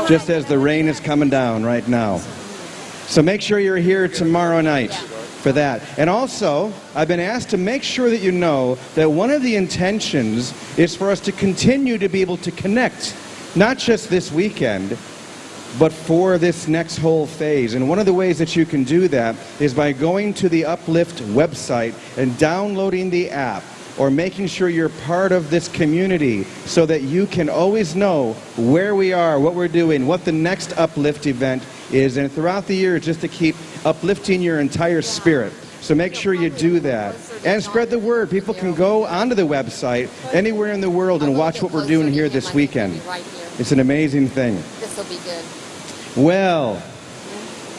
just as the rain is coming down right now. So make sure you're here tomorrow night for that. And also, I've been asked to make sure that you know that one of the intentions is for us to continue to be able to connect, not just this weekend, but for this next whole phase. And one of the ways that you can do that is by going to the UPLIFT website and downloading the app, or making sure you're part of this community so that you can always know where we are, what we're doing, what the next UPLIFT event is, and throughout the year just to keep uplifting your entire spirit. So make sure you do that. And spread the word. People can go onto the website anywhere in the world and watch what we're doing here this weekend. It's an amazing thing. This will be good. Well,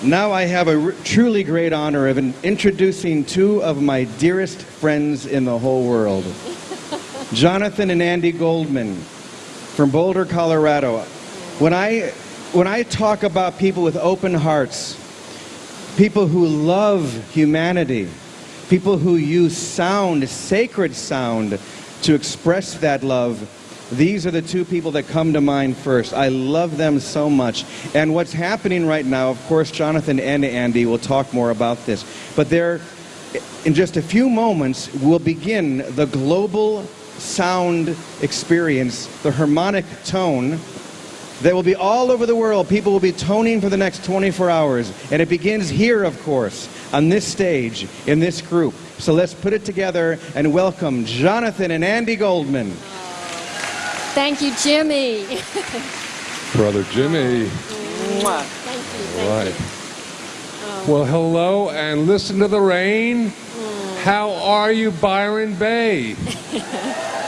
now I have a truly great honor of introducing two of my dearest friends in the whole world. Jonathan and Andy Goldman from Boulder, Colorado. When I talk about people with open hearts, people who love humanity, people who use sound, sacred sound, to express that love, these are the two people that come to mind first. I love them so much. And what's happening right now, of course, Jonathan and Andy will talk more about this, but in just a few moments, we'll begin the global sound experience, the harmonic tone, that will be all over the world. People will be toning for the next 24 hours. And it begins here, of course, on this stage, in this group. So let's put it together and welcome Jonathan and Andy Goldman. Thank you, Jimmy. Brother Jimmy. Thank you. All right. Well, hello, and listen to the rain. How are you, Byron Bay?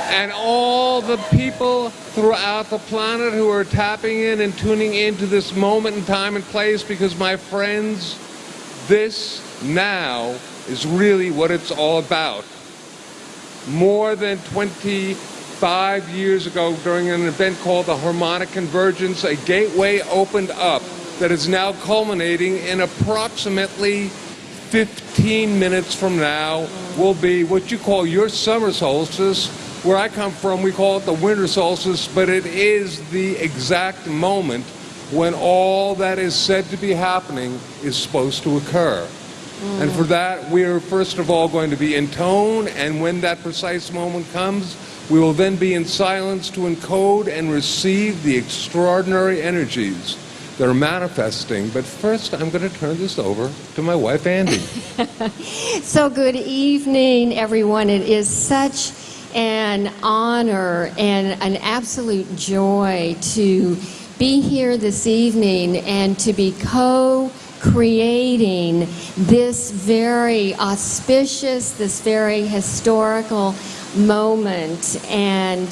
And all the people throughout the planet who are tapping in and tuning into this moment in time and place, because, my friends, this now is really what it's all about. More than 25 years ago, during an event called the Harmonic Convergence, a gateway opened up that is now culminating in approximately 15 minutes from now will be what you call your summer solstice. Where I come from, we call it the winter solstice, but it is the exact moment when all that is said to be happening is supposed to occur. And for that, we are first of all going to be in tone, and when that precise moment comes, we will then be in silence to encode and receive the extraordinary energies that are manifesting. But first, I'm going to turn this over to my wife, Andy. So good evening, everyone. It is such an honor and an absolute joy to be here this evening and to be co-creating this very auspicious, this very historical moment. And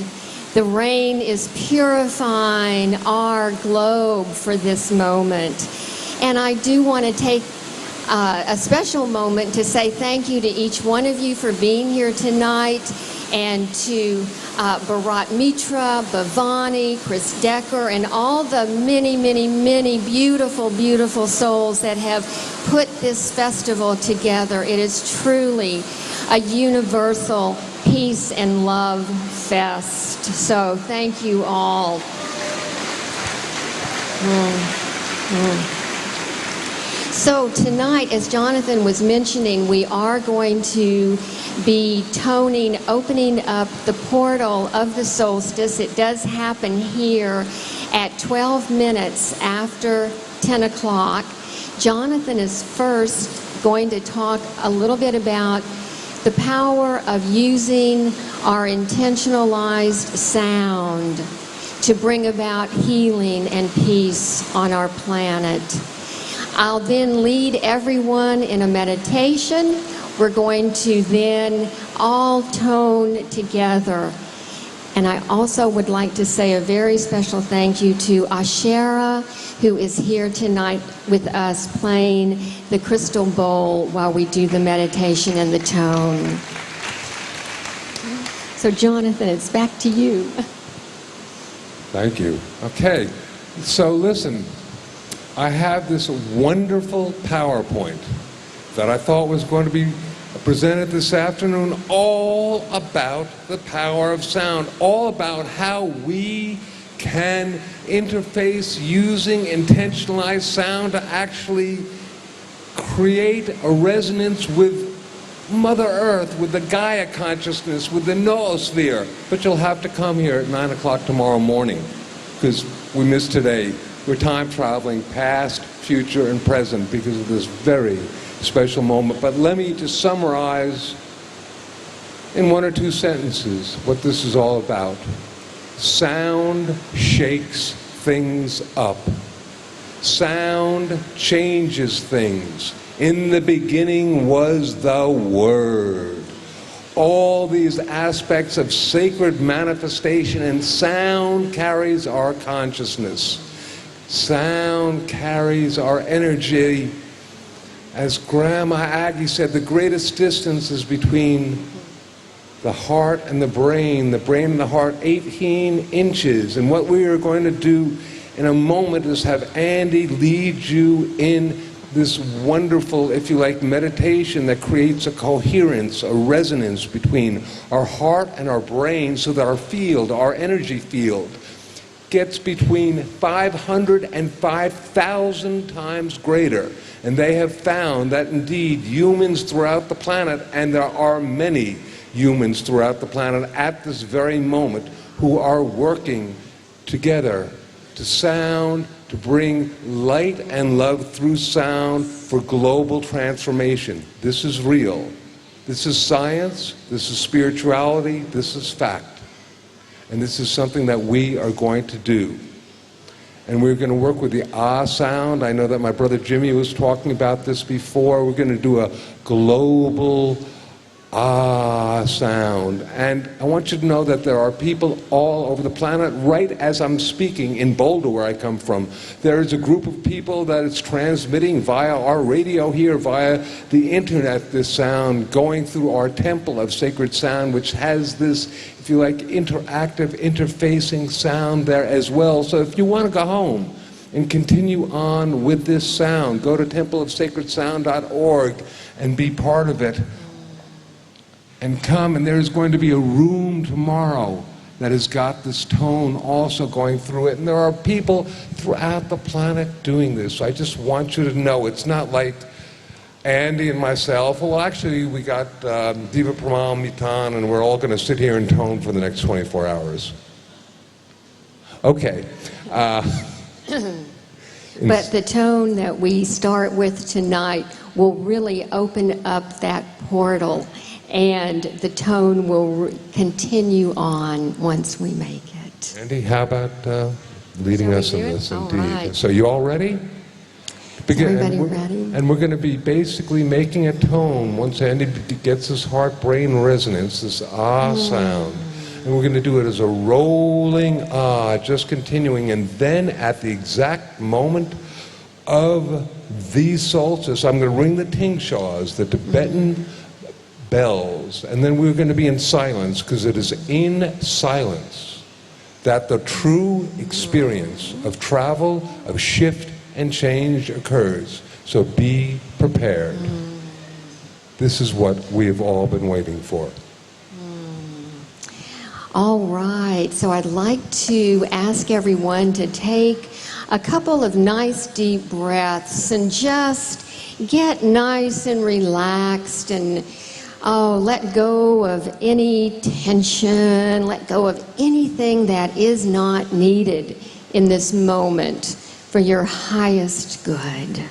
the rain is purifying our globe for this moment. And I do want to take a special moment to say thank you to each one of you for being here tonight, and to Bharat Mitra, Bhavani, Chris Decker, and all the many, many, many beautiful, beautiful souls that have put this festival together. It is truly a universal peace and love fest. So thank you all. So tonight, as Jonathan was mentioning, we are going to be toning, opening up the portal of the solstice. It does happen here at 12 minutes after 10 o'clock. Jonathan is first going to talk a little bit about the power of using our intentionalized sound to bring about healing and peace on our planet. I'll then lead everyone in a meditation. We're going to then all tone together. And I also would like to say a very special thank you to Ashera, who is here tonight with us playing the crystal bowl while we do the meditation and the tone. So Jonathan, it's back to you. Thank you. Okay, so listen. I have this wonderful PowerPoint that I thought was going to be presented this afternoon, all about the power of sound, all about how we can interface using intentionalized sound to actually create a resonance with Mother Earth, with the Gaia consciousness, with the noosphere. But you'll have to come here at 9 o'clock tomorrow morning, because we missed today. We're time traveling past, future, and present because of this very special moment. But let me just summarize in 1 or 2 sentences what this is all about. Sound shakes things up. Sound changes things. In the beginning was the Word. All these aspects of sacred manifestation, and sound carries our consciousness. Sound carries our energy. As Grandma Aggie said, the greatest distance is between the heart and the brain and the heart, 18 inches. And what we are going to do in a moment is have Andy lead you in this wonderful, if you like, meditation that creates a coherence, a resonance between our heart and our brain, so that our field, our energy field, gets between 500 and 5,000 times greater. And they have found that indeed humans throughout the planet, and there are many humans throughout the planet at this very moment who are working together to sound, to bring light and love through sound for global transformation. This is real. This is science. This is spirituality. This is fact. And this is something that we are going to do. And we're going to work with the ah sound. I know that my brother Jimmy was talking about this before. We're going to do a global ah sound. And I want you to know that there are people all over the planet, right as I'm speaking in Boulder, where I come from. There is a group of people that is transmitting via our radio here, via the internet, this sound going through our temple of sacred sound, which has this, if you like, interactive, interfacing sound there as well. So if you want to go home and continue on with this sound, go to templeofsacredsound.org and be part of it. And come, and there's going to be a room tomorrow that has got this tone also going through it. And there are people throughout the planet doing this. So I just want you to know it's not like Andy and myself. Well, actually, we got Diva Pramal Mitan, and we're all going to sit here and tone for the next 24 hours. Okay. But the tone that we start with tonight will really open up that portal, and the tone will continue on once we make it. Andy, how about leading us in this? Indeed. Right. So you all ready? Everybody ready? And we're going to be basically making a tone once Andy gets his heart-brain resonance, this ah sound. And we're going to do it as a rolling ah, just continuing. And then at the exact moment of the solstice, I'm going to ring the tingshaws, the Tibetan bells. And then we're going to be in silence, because it is in silence that the true experience of travel, of shift, and change occurs. So be prepared. This is what we have all been waiting for. All right, so I'd like to ask everyone to take a couple of nice deep breaths and just get nice and relaxed, and let go of any tension, let go of anything that is not needed in this moment for your highest good.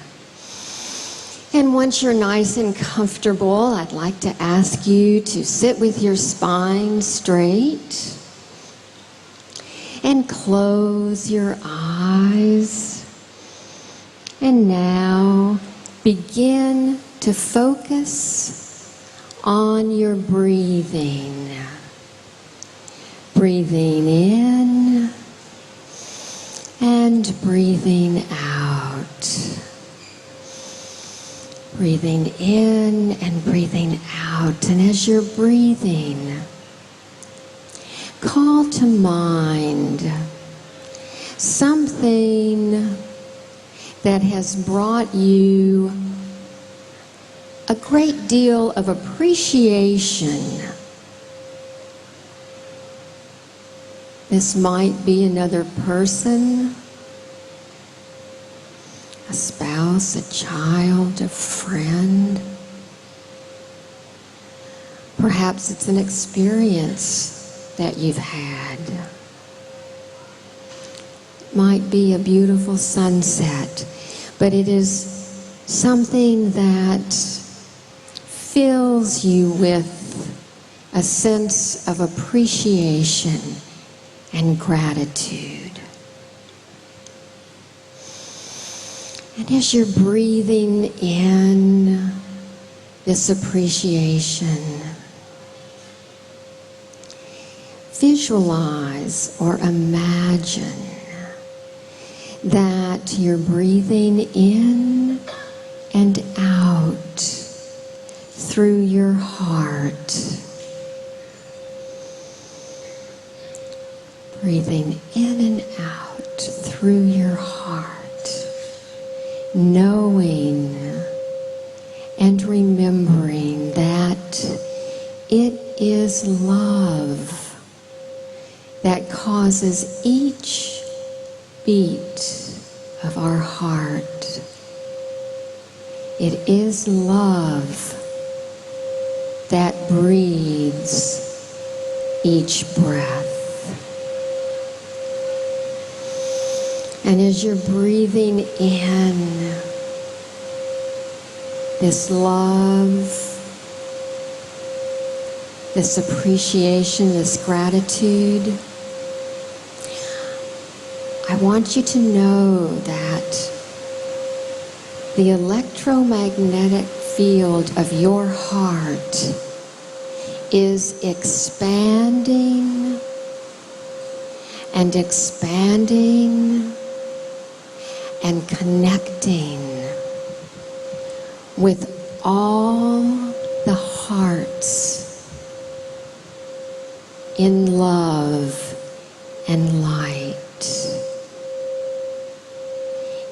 And once you're nice and comfortable, I'd like to ask you to sit with your spine straight and close your eyes. And now begin to focus on your breathing. Breathing in and breathing out. Breathing in and breathing out. And as you're breathing, call to mind something that has brought you a great deal of appreciation. This might be another person, a spouse, a child, a friend. Perhaps it's an experience that you've had. It might be a beautiful sunset, but it is something that fills you with a sense of appreciation and gratitude. And as you're breathing in this appreciation, visualize or imagine that you're breathing in and out through your heart. Breathing in and out through your heart, knowing and remembering that it is love that causes each beat of our heart. It is love that breathes each breath. And as you're breathing in this love, this appreciation, this gratitude, I want you to know that the electromagnetic field of your heart is expanding and expanding and connecting with all the hearts in love and light.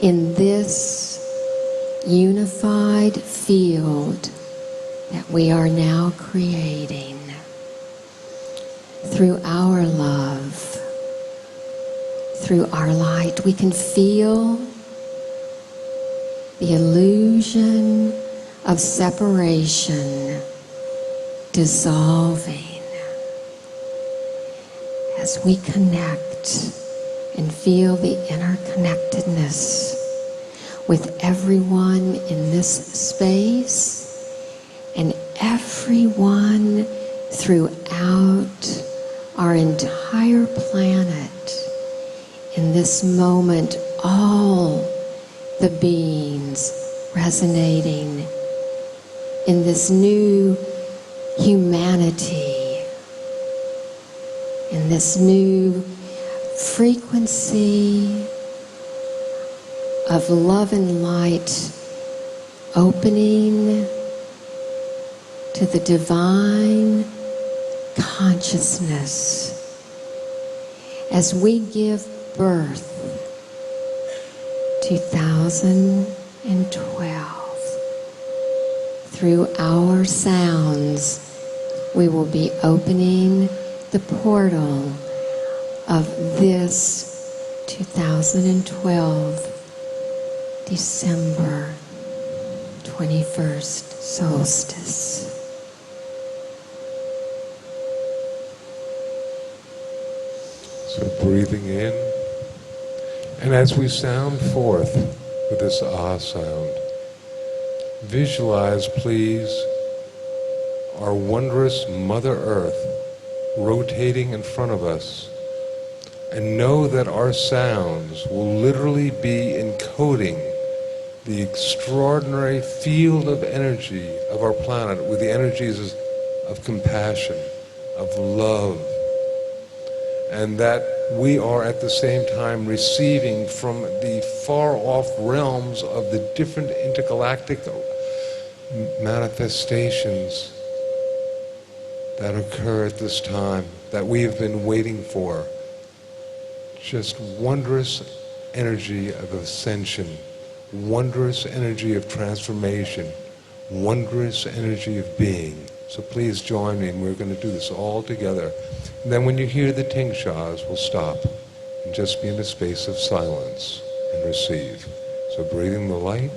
In this unified field that we are now creating through our love, through our light, we can feel the illusion of separation dissolving as we connect and feel the interconnectedness with everyone in this space and everyone throughout our entire planet. In this moment, all the beings resonating in this new humanity, in this new frequency of love and light, opening to the divine consciousness as we give birth 2012. Through our sounds, we will be opening the portal of this 2012 December 21st solstice. So breathing in, and as we sound forth with this ah sound, visualize, please, our wondrous Mother Earth rotating in front of us, and know that our sounds will literally be encoding the extraordinary field of energy of our planet with the energies of compassion, of love, and that we are at the same time receiving from the far-off realms of the different intergalactic manifestations that occur at this time, that we have been waiting for. Just wondrous energy of ascension, wondrous energy of transformation, wondrous energy of being. So please join me, and we're going to do this all together. And then when you hear the tingshas, we'll stop and just be in a space of silence and receive. So breathing the light.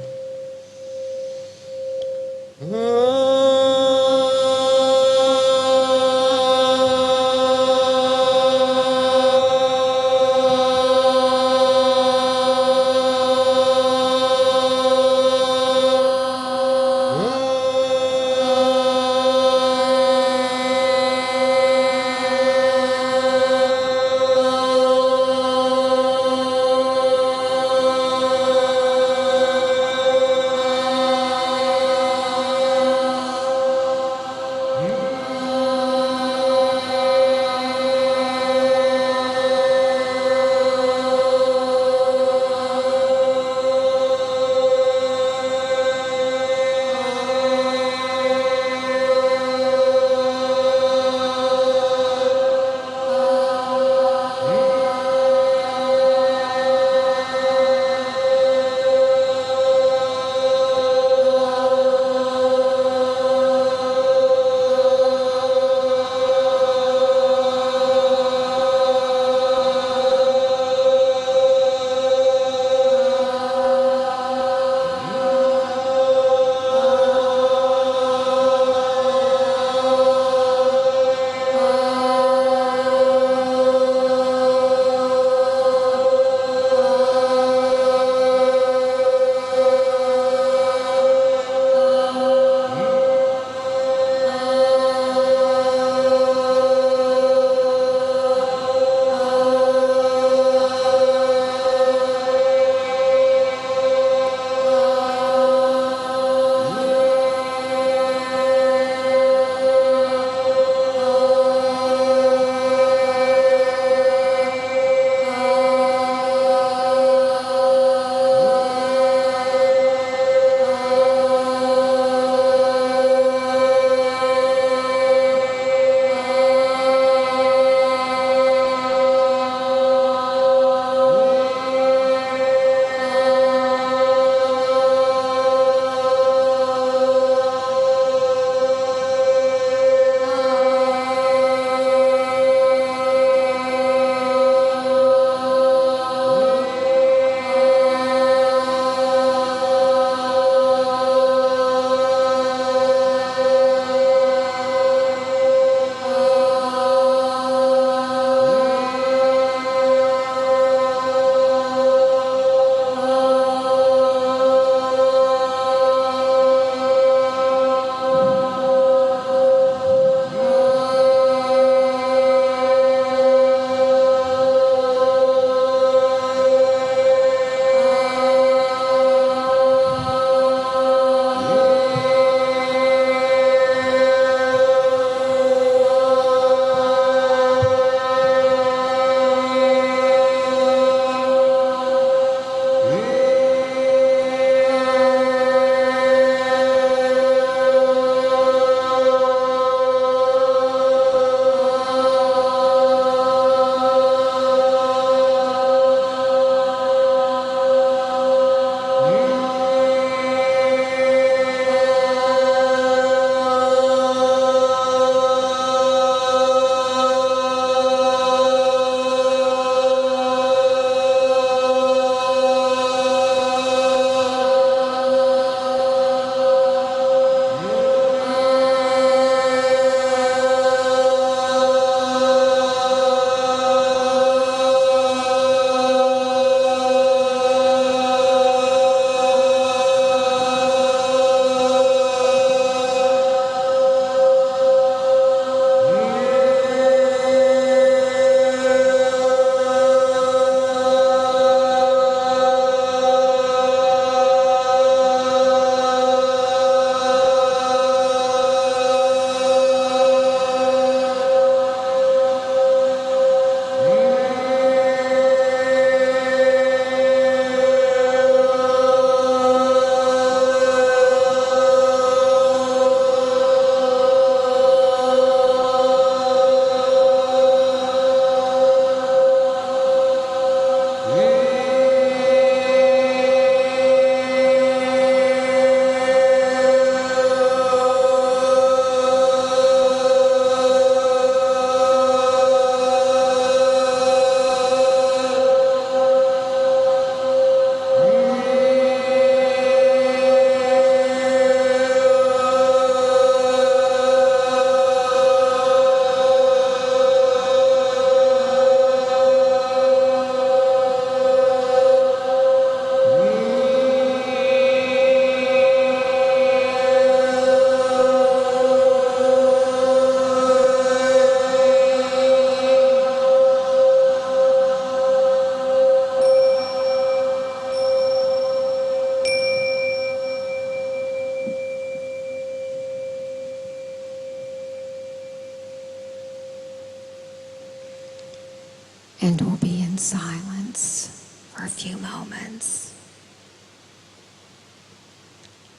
and we'll be in silence for a few moments.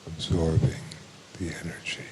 Absorbing the energy.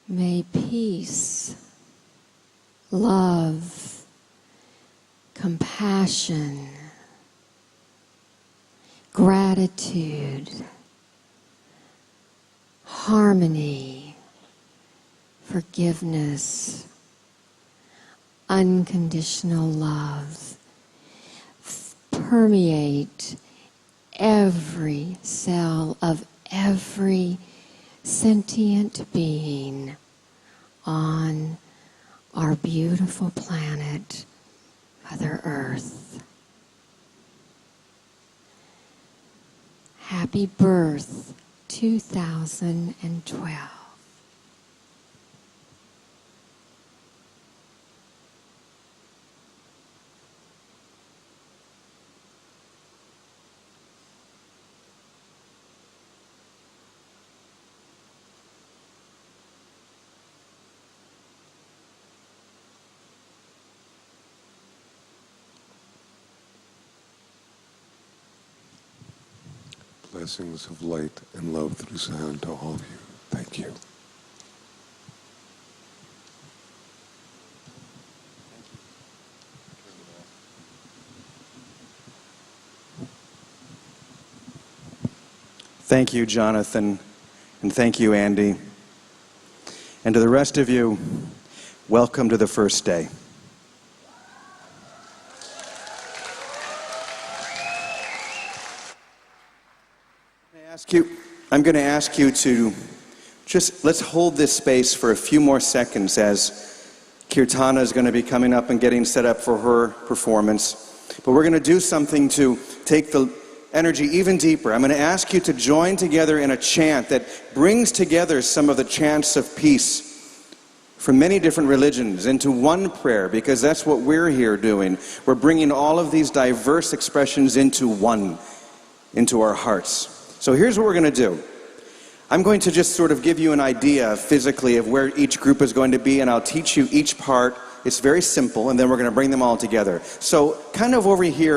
May peace, love, compassion, gratitude, harmony, forgiveness, unconditional love permeate every cell of every sentient being on our beautiful planet, Mother Earth. Happy birth, 2012. Blessings of light and love through sound to all of you. Thank you. Thank you, Jonathan, and thank you, Andy. And to the rest of you, welcome to the first day. I'm going to ask you to let's hold this space for a few more seconds as Kirtana is going to be coming up and getting set up for her performance. But we're going to do something to take the energy even deeper. I'm going to ask you to join together in a chant that brings together some of the chants of peace from many different religions into one prayer, because that's what we're here doing. We're bringing all of these diverse expressions into one, into our hearts. So here's what we're going to do. I'm going to just sort of give you an idea physically of where each group is going to be, and I'll teach you each part. It's very simple, and then we're going to bring them all together. So kind of over here